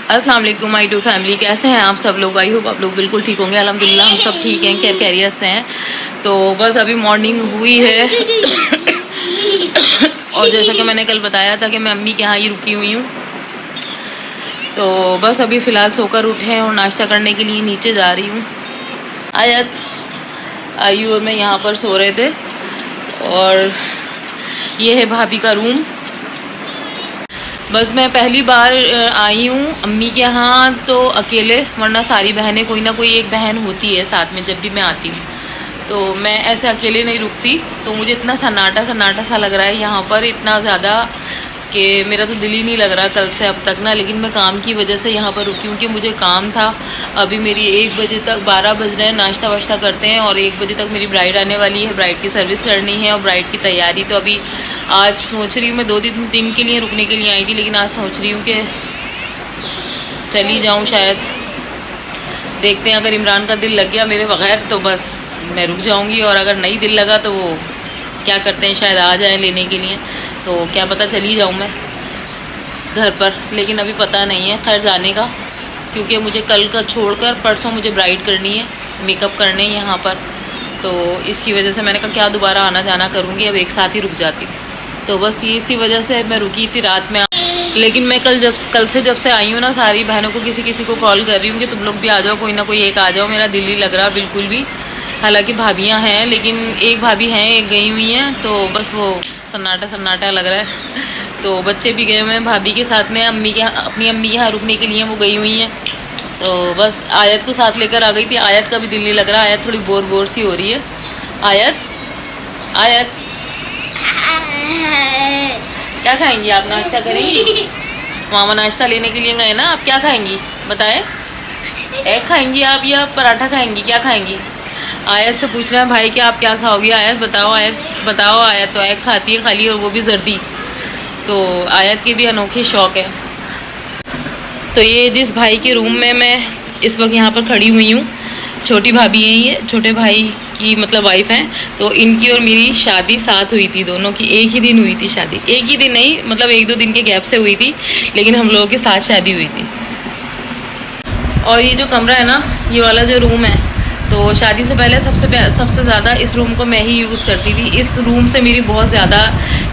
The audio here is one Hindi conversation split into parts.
अस्सलाम वालेकुम माय टू फैमिली, कैसे हैं आप सब लोग। आई होप आप लोग बिल्कुल ठीक होंगे। अल्हम्दुलिल्लाह हम सब ठीक हैं, खैरियत से हैं। तो बस अभी मॉर्निंग हुई है और जैसा कि मैंने कल बताया था कि मैं अम्मी के यहाँ ही रुकी हुई हूँ। तो बस अभी फ़िलहाल सोकर उठे हैं और नाश्ता करने के लिए नीचे जा रही हूँ। आयु और मैं यहाँ पर सो रहे थे और ये है भाभी का रूम। बस मैं पहली बार आई हूँ अम्मी के यहाँ तो अकेले, वरना सारी बहनें कोई ना कोई एक बहन होती है साथ में जब भी मैं आती हूँ। तो मैं ऐसे अकेले नहीं रुकती, तो मुझे इतना सन्नाटा सन्नाटा सा लग रहा है यहाँ पर, इतना ज़्यादा कि मेरा तो दिल ही नहीं लग रहा कल से अब तक ना। लेकिन मैं काम की वजह से यहाँ पर रुकी हूँ कि मुझे काम था। अभी मेरी 1 बजे तक, 12 बज रहे हैं, नाश्ता वाश्ता करते हैं और 1 बजे तक मेरी ब्राइड आने वाली है। ब्राइड की सर्विस करनी है और ब्राइड की तैयारी। तो अभी आज सोच रही हूँ, मैं 2 दिन के लिए रुकने के लिए आई थी, लेकिन आज सोच रही हूँ कि चली जाऊँ शायद। देखते हैं, अगर इमरान का दिल लग गया मेरे बगैर तो बस मैं रुक जाऊँगी, और अगर नहीं दिल लगा तो वो क्या करते हैं, शायद आ जाएँ लेने के लिए। तो क्या पता चली जाऊँ मैं घर पर, लेकिन अभी पता नहीं है खैर जाने का, क्योंकि मुझे कल का छोड़कर परसों मुझे ब्राइड करनी है, मेकअप करने यहाँ पर। तो इसी वजह से मैंने कहा क्या दोबारा आना जाना करूँगी, अब एक साथ ही रुक जाती हूँ। तो बस ये इसी वजह से मैं रुकी थी रात में। लेकिन मैं कल से जब से आई हूँ ना, सारी बहनों को किसी को कॉल कर रही हूँ कि तुम लोग भी आ जाओ, कोई ना कोई एक आ जाओ। मेरा दिल नहीं लग रहा बिल्कुल भी। हालांकि भाभियाँ हैं, लेकिन एक भाभी हैं, एक गई हुई हैं, तो बस वो सन्नाटा लग रहा है। तो बच्चे भी गए हुए हैं भाभी के साथ में, अपनी अम्मी के यहाँ रुकने के लिए वो गई हुई हैं। तो बस आयत को साथ लेकर आ गई थी। आयत का भी दिल नहीं लग रहा, आयत थोड़ी बोर सी हो रही है। आयत क्या खाएंगी आप, नाश्ता करेंगी? मामा नाश्ता लेने के लिए गए ना, आप क्या खाएंगी बताएं? एग खाएंगी आप या पराठा खाएंगी, क्या खाएंगी? आयत से पूछ रहे हैं भाई कि आप क्या खाओगी। आयत बताओ, आयत तो एग खाती है खाली, और वो भी जर्दी। तो आयत के भी अनोखे शौक़ है। तो ये जिस भाई के रूम में मैं इस वक्त यहाँ पर खड़ी हुई हूँ, छोटी भाभी है ये, छोटे भाई की मतलब वाइफ हैं। तो इनकी और मेरी शादी साथ हुई थी, दोनों की एक ही दिन हुई थी शादी। एक ही दिन नहीं, मतलब 1-2 दिन के गैप से हुई थी, लेकिन हम लोगों के साथ शादी हुई थी। और ये जो कमरा है ना, ये वाला जो रूम है, तो शादी से पहले सबसे ज़्यादा इस रूम को मैं ही यूज़ करती थी। इस रूम से मेरी बहुत ज़्यादा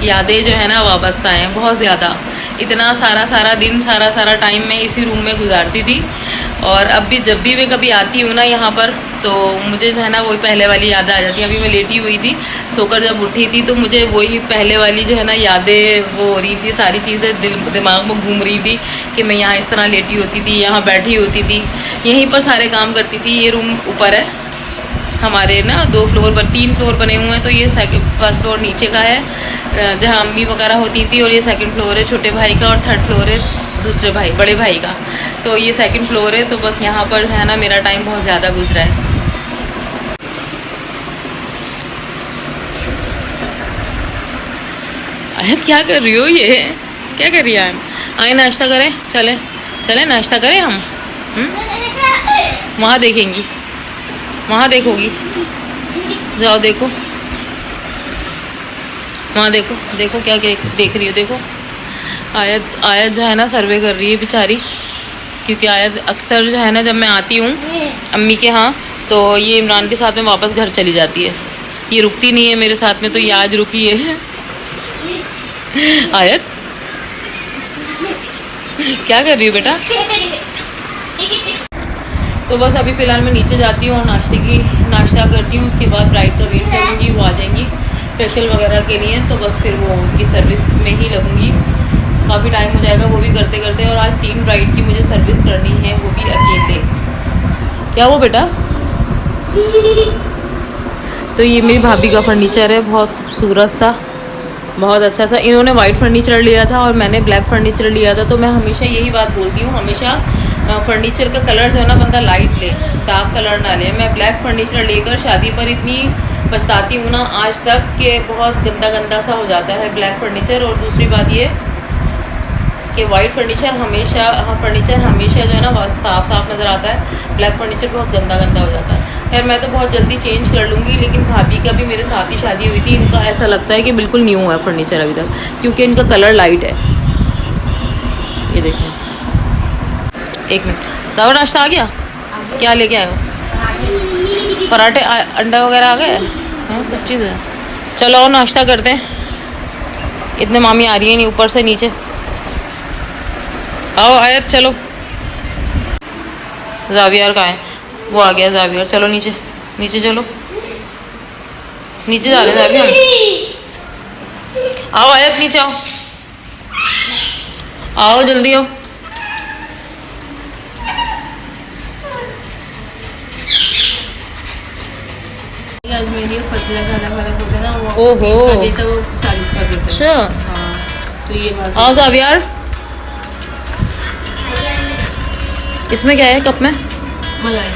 यादें जो है ना वाबस्ता हैं, बहुत ज़्यादा। इतना सारा दिन सारा टाइम मैं इसी रूम में गुजारती थी। और अब भी जब भी मैं कभी आती हूँ ना यहाँ पर, तो मुझे जो है ना वही पहले वाली यादें आ जाती हैं। अभी मैं लेटी हुई थी, सोकर जब उठी थी, तो मुझे वही पहले वाली जो है ना यादें वो हो रही थी, सारी चीज़ें दिमाग में घूम रही थी कि मैं यहाँ इस तरह लेटी होती थी, यहाँ बैठी होती थी, यहीं पर सारे काम करती थी। ये रूम ऊपर है हमारे ना, 2 फ्लोर पर 3 फ्लोर बने हुए हैं। तो ये फर्स्ट फ्लोर नीचे का है जहाँ अम्मी वगैरह होती थी, और ये 2nd फ्लोर है छोटे भाई का, और 3rd फ्लोर है दूसरे भाई, बड़े भाई का। तो ये 2nd फ्लोर है। तो बस यहाँ पर है ना मेरा टाइम बहुत ज़्यादा गुजरा है। आयत क्या कर रही हो, ये क्या कर रही है? आए नाश्ता करें, चले नाश्ता करें हम। वहाँ देखेंगी, वहाँ देखोगी, जाओ देखो, वहाँ देखो क्या देख रही हो। देखो आयत जो है ना सर्वे कर रही है बेचारी, क्योंकि आयत अक्सर जो है ना जब मैं आती हूँ अम्मी के यहाँ, तो ये इमरान के साथ में वापस घर चली जाती है। ये रुकती नहीं है मेरे साथ में, तो ये आज रुकी है। आयत क्या कर रही हो बेटा? तो बस अभी फ़िलहाल मैं नीचे जाती हूँ और नाश्ता करती हूँ। उसके बाद ब्राइड का वेट करूँगी, वो आ जाएंगी फेशियल वगैरह के लिए। तो बस फिर वो उनकी सर्विस में ही लगूँगी, काफ़ी टाइम हो जाएगा वो भी करते करते। और आज 3 ब्राइड की मुझे सर्विस करनी है, वो भी अकेले। क्या वो बेटा? तो ये मेरी भाभी का फर्नीचर है, बहुत खूबसूरत सा, बहुत अच्छा था। इन्होंने वाइट फर्नीचर लिया था और मैंने ब्लैक फर्नीचर लिया था। तो मैं हमेशा यही बात बोलती हूँ, हमेशा फर्नीचर का कलर जो है ना बंदा लाइट ले, डार्क कलर ना ले। मैं ब्लैक फर्नीचर लेकर शादी पर इतनी पछताती हूँ ना आज तक, कि बहुत गंदा सा हो जाता है ब्लैक फर्नीचर। और दूसरी बात ये कि वाइट फर्नीचर हमेशा जो है ना साफ नज़र आता है, ब्लैक फर्नीचर बहुत गंदा हो जाता है। खैर मैं तो बहुत जल्दी चेंज कर लूँगी, लेकिन भाभी का भी मेरे साथ ही शादी हुई थी, इनका ऐसा लगता है कि बिल्कुल न्यू है फर्नीचर अभी तक, क्योंकि इनका कलर लाइट है। ये देखो एक मिनट, दावा नाश्ता आ गया? क्या लेके आए हो? पराठे, अंडा वगैरह आ गए हैं, सब चीज़ है। चलो और नाश्ता करते हैं, इतने मामी आ रही है नहीं ऊपर से नीचे। आओ आयत, चलो। जावियर कहाँ है? वो आ गया जावियर। चलो नीचे, नीचे चलो, नीचे जा रहे हैं जावियर। आओ आयत, नीचे आओ, आओ जल्दी आओ। आज मेरे लिए फसला खाना वाला होता है ना, वो ओहो। 20 का देता, वो 40 का देता। अच्छा, हाँ, तो ये बात आओ जावियर। इसमें क्या है कप में? मलाई।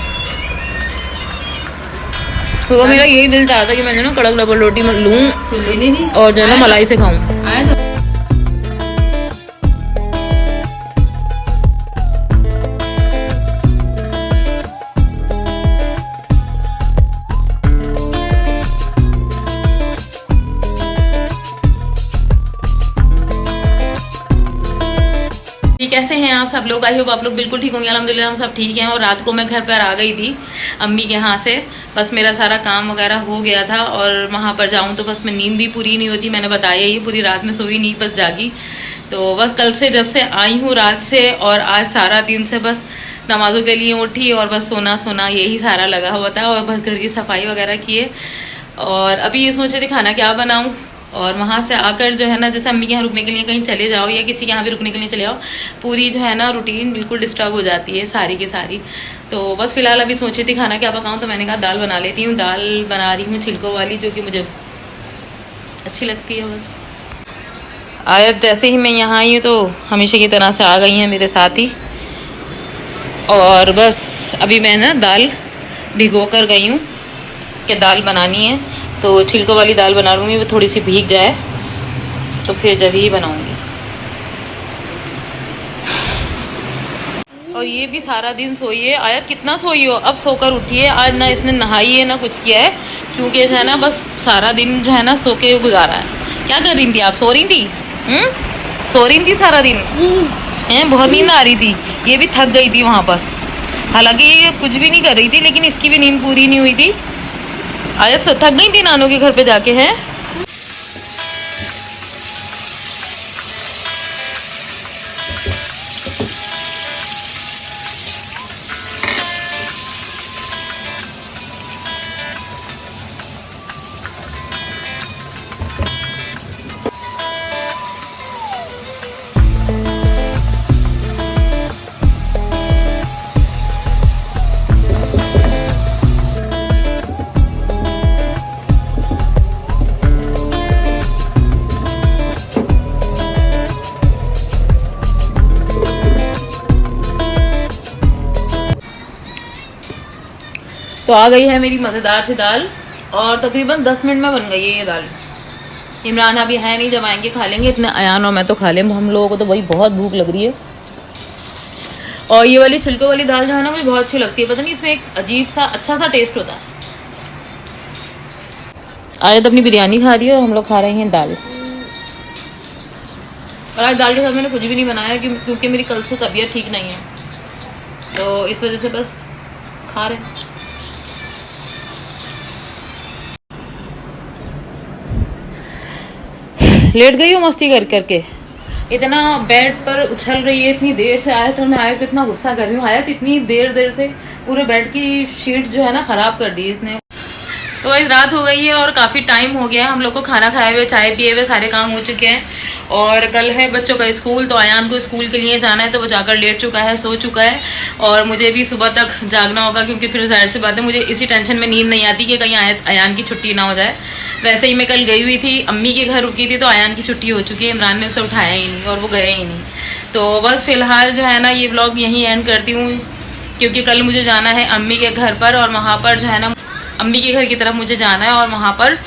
तो मेरा यही दिल चाह रहा था कि मैं ना कड़क डबल रोटी में लूँ तो लेनी नहीं और जो है ना मलाई से खाऊं। आया था। कैसे हैं आप सब लोग? आई होप आप लोग बिल्कुल ठीक होंगे। अल्हम्दुलिल्लाह हम सब ठीक हैं। और रात को मैं घर पर आ गई थी अम्मी के यहाँ से, बस मेरा सारा काम वगैरह हो गया था। और वहाँ पर जाऊँ तो बस मैं नींद भी पूरी नहीं होती, मैंने बताया ही, पूरी रात में सोई नहीं, बस जागी। तो बस कल से जब से आई हूँ रात से, और आज सारा दिन से बस नमाज़ों के लिए उठी और बस सोना सोना यही सारा लगा हुआ था। और बस घर की सफाई वगैरह किए, और अभी ये सोच रही थी खाना क्या बनाऊँ। और वहाँ से आकर जो है ना, जैसे अम्मी के यहाँ रुकने के लिए कहीं चले जाओ या किसी के यहाँ भी रुकने के लिए चले जाओ, पूरी जो है ना रूटीन बिल्कुल डिस्टर्ब हो जाती है सारी की सारी। तो बस फिलहाल अभी सोच रही थी खाना क्या पकाऊँ, तो मैंने कहा दाल बना लेती हूँ। दाल बना रही हूँ छिलकों वाली, जो कि मुझे अच्छी लगती है। बस आयत जैसे ही मैं यहाँ आई हूँ तो हमेशा की तरह से आ गई हैं मेरे साथ ही। और बस अभी मैं ना दाल भिगो कर गई हूँ कि दाल बनानी है, तो छिलकों वाली दाल बना लूँगी। वो थोड़ी सी भीग जाए तो फिर जब ही बनाऊँगी। और ये भी सारा दिन सोई है। आयत कितना सोई हो, अब सोकर उठी है। आज ना इसने नहाई है ना कुछ किया है, क्योंकि जो है ना बस सारा दिन जो है ना सो के गुजारा है। क्या कर रही थी आप? सो रही थी? सो रही थी सारा दिन हैं? बहुत नींद आ रही थी। ये भी थक गई थी वहाँ पर, हालांकि ये कुछ भी नहीं कर रही थी, लेकिन इसकी भी नींद पूरी नहीं हुई थी। आयत थक गई थी नानू के घर पे जाके, हैं? तो आ गई है मेरी मज़ेदार सी दाल, और तकरीबन 10 मिनट में बन गई है ये दाल। इमरान अभी है नहीं, जब आएंगे खा लेंगे। इतने अयान और मैं तो खा लेंगे, हम लोगों को तो वही बहुत भूख लग रही है। और ये वाली छिलकों वाली दाल जो है ना मुझे बहुत अच्छी लगती है, पता नहीं इसमें एक अजीब सा अच्छा सा टेस्ट होता है। आयत अपनी बिरयानी खा रही है और हम लोग खा रहे हैं दाल। और आज दाल के साथ मैंने कुछ भी नहीं बनाया, क्योंकि मेरी कल से तबीयत ठीक नहीं है, तो इस वजह से बस खा रहे हैं। लेट गई हो मस्ती कर करके, इतना बेड पर उछल रही है इतनी देर से। आयत और मैं आयत पे इतना गुस्सा कर रही हूँ। आयत इतनी देर से पूरे बेड की शीट जो है ना ख़राब कर दी इसने। तो आज रात हो गई है और काफ़ी टाइम हो गया है हम लोग को खाना खाए हुए, चाय पिए हुए, सारे काम हो चुके हैं। और कल है बच्चों का स्कूल, तो आयान को स्कूल के लिए जाना है, तो वो जाकर लेट चुका है, सो चुका है। और मुझे भी सुबह तक जागना होगा, क्योंकि फिर जाहिर सी बात है मुझे इसी टेंशन में नींद नहीं आती कि कहीं आयान की छुट्टी ना हो जाए। वैसे ही मैं कल गई हुई थी, अम्मी के घर रुकी थी, तो आयान की छुट्टी हो चुकी है। इमरान ने उसे उठाया ही नहीं और वो गए ही नहीं। तो बस फिलहाल जो है ना ये व्लॉग यहीं एंड करती हूँ, क्योंकि कल मुझे जाना है अम्मी के घर पर, और वहाँ पर जो है ना अम्मी के घर की तरफ मुझे जाना है, और वहाँ पर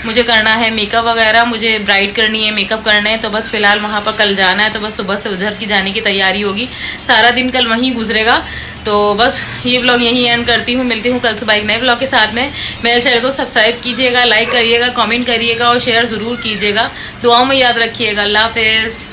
मुझे करना है मेकअप वगैरह, मुझे ब्राइड करनी है, मेकअप करना है। तो बस फिलहाल वहाँ पर कल जाना है, तो बस सुबह से उधर की जाने की तैयारी होगी। सारा दिन कल वहीं गुजरेगा। तो बस ये व्लॉग यहीं एंड करती हूँ, मिलती हूँ कल सुबह एक नए व्लॉग के साथ में। मेरे चैनल को सब्सक्राइब कीजिएगा, लाइक करिएगा, कमेंट करिएगा और शेयर ज़रूर कीजिएगा। दुआओं में याद रखिएगा। अल्लाह हाफिज़।